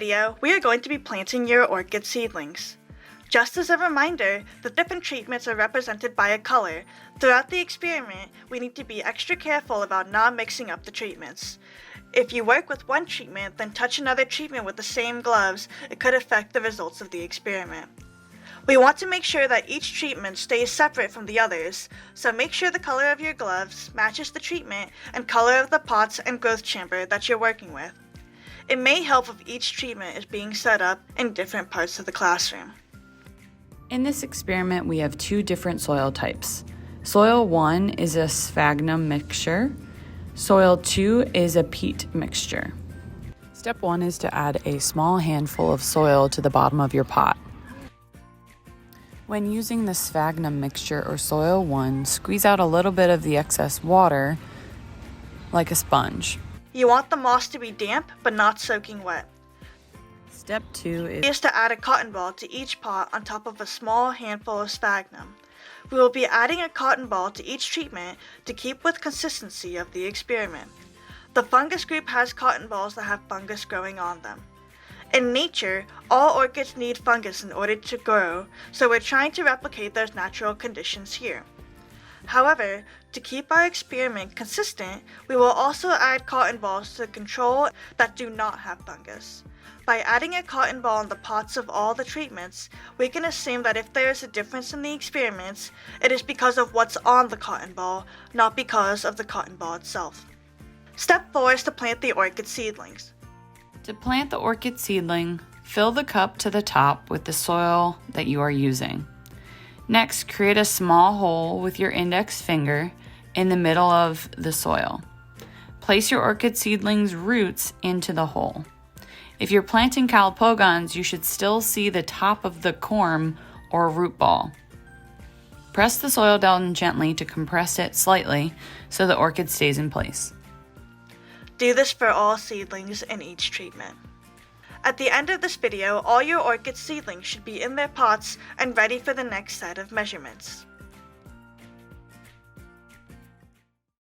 video, we are going to be planting your orchid seedlings. Just as a reminder, the different treatments are represented by a color. Throughout the experiment, we need to be extra careful about not mixing up the treatments. If you work with one treatment, then touch another treatment with the same gloves, it could affect the results of the experiment. We want to make sure that each treatment stays separate from the others, so make sure the color of your gloves matches the treatment and color of the pots and growth chamber that you're working with. It may help if each treatment is being set up in different parts of the classroom. In this experiment, we have two different soil types. Soil 1 is a sphagnum mixture. Soil 2 is a peat mixture. Step 1 is to add a small handful of soil to the bottom of your pot. When using the sphagnum mixture or soil 1, squeeze out a little bit of the excess water like a sponge. You want the moss to be damp but not soaking wet. Step 2 is to add a cotton ball to each pot on top of a small handful of sphagnum. We will be adding a cotton ball to each treatment to keep with consistency of the experiment. The fungus group has cotton balls that have fungus growing on them. In nature, all orchids need fungus in order to grow, so we're trying to replicate those natural conditions here. However, to keep our experiment consistent, we will also add cotton balls to control that do not have fungus. By adding a cotton ball in the pots of all the treatments, we can assume that if there is a difference in the experiments, it is because of what's on the cotton ball, not because of the cotton ball itself. Step 4 is to plant the orchid seedlings. To plant the orchid seedling, fill the cup to the top with the soil that you are using. Next, create a small hole with your index finger in the middle of the soil. Place your orchid seedling's roots into the hole. If you're planting calopogons, you should still see the top of the corm or root ball. Press the soil down gently to compress it slightly so the orchid stays in place. Do this for all seedlings in each treatment. At the end of this video, all your orchid seedlings should be in their pots and ready for the next set of measurements.